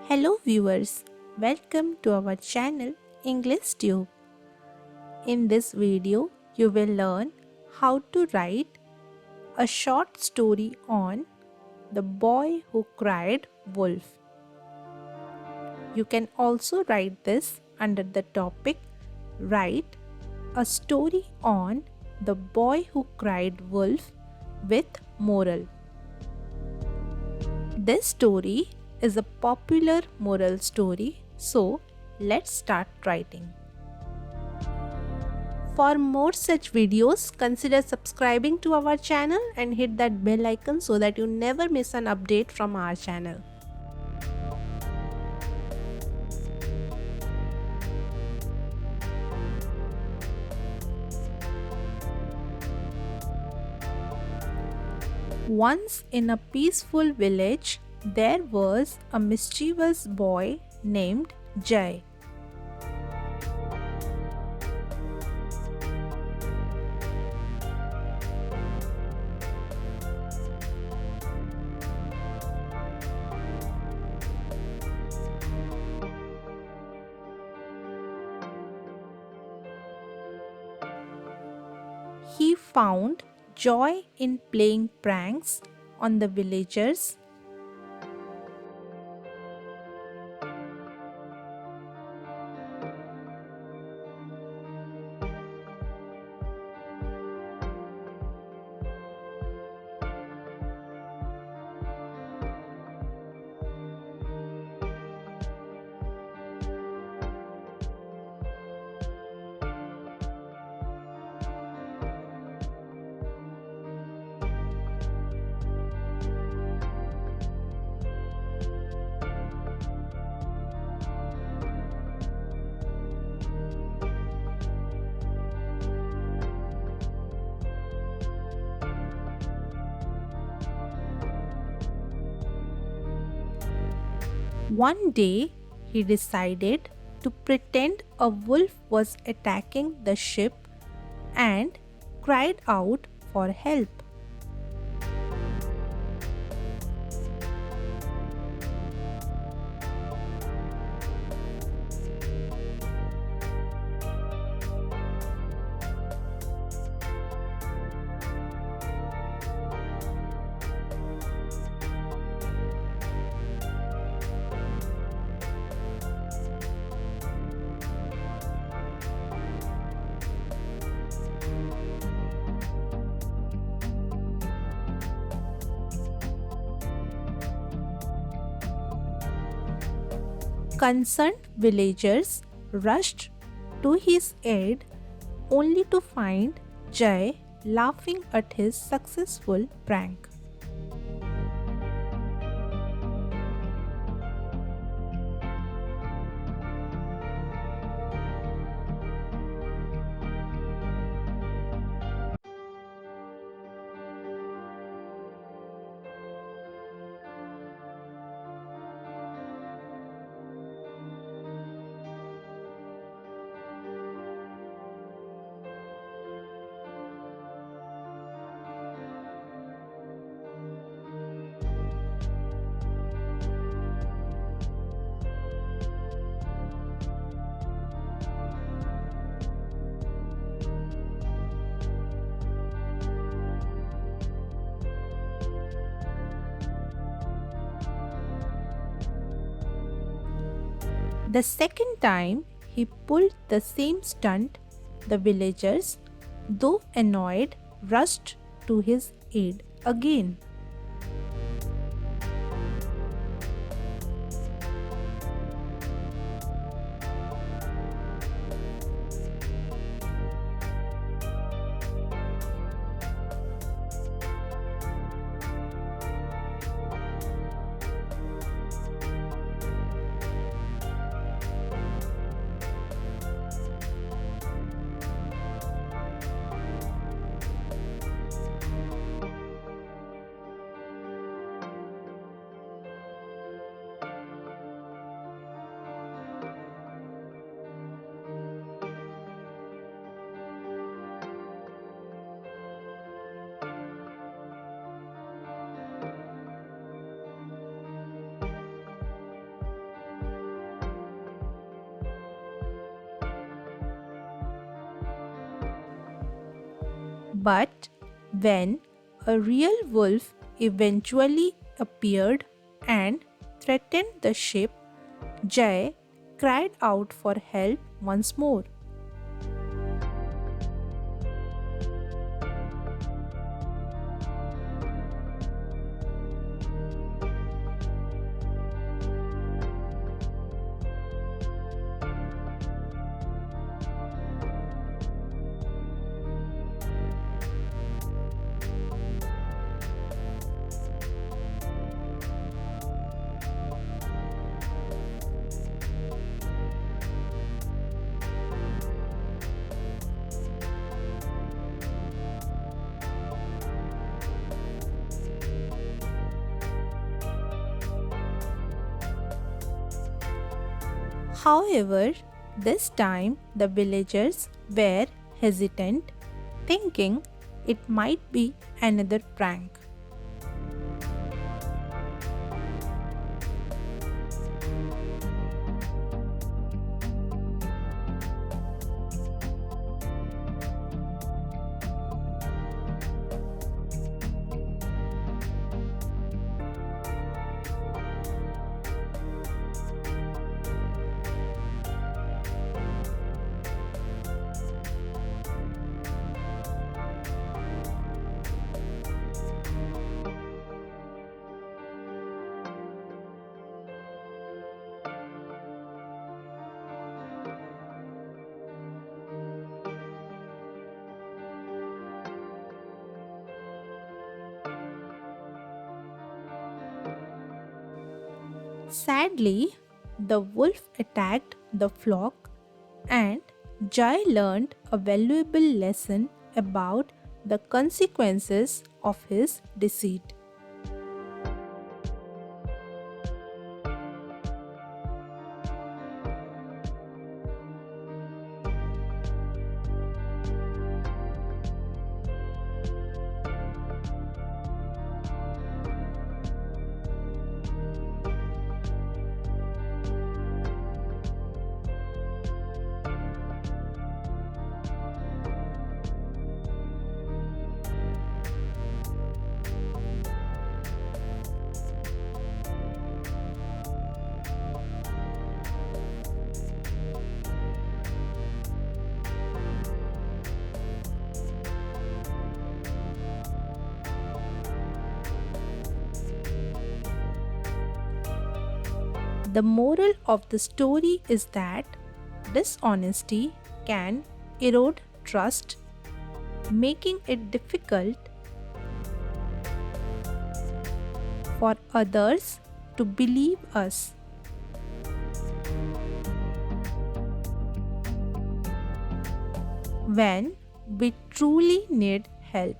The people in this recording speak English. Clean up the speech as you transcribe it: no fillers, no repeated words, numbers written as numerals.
Hello viewers, welcome to our channel English Tube. In this video, you will learn how to write a short story on the boy who cried wolf. You can also write this under the topic Write a story on the boy who cried wolf with moral. This story is a popular moral story, so let's start writing. For more such videos, consider subscribing to our channel and hit that bell icon so that you never miss an update from our channel. Once in a peaceful village, there was a mischievous boy named Jai. He found joy in playing pranks on the villagers. One day, he decided to pretend a wolf was attacking the ship and cried out for help. Concerned villagers rushed to his aid only to find Jai laughing at his successful prank. The second time he pulled the same stunt, the villagers, though annoyed, rushed to his aid again. But when a real wolf eventually appeared and threatened the ship, Jay cried out for help once more. However, this time the villagers were hesitant, thinking it might be another prank. Sadly, the wolf attacked the flock, and Jai learned a valuable lesson about the consequences of his deceit. The moral of the story is that dishonesty can erode trust, making it difficult for others to believe us when we truly need help.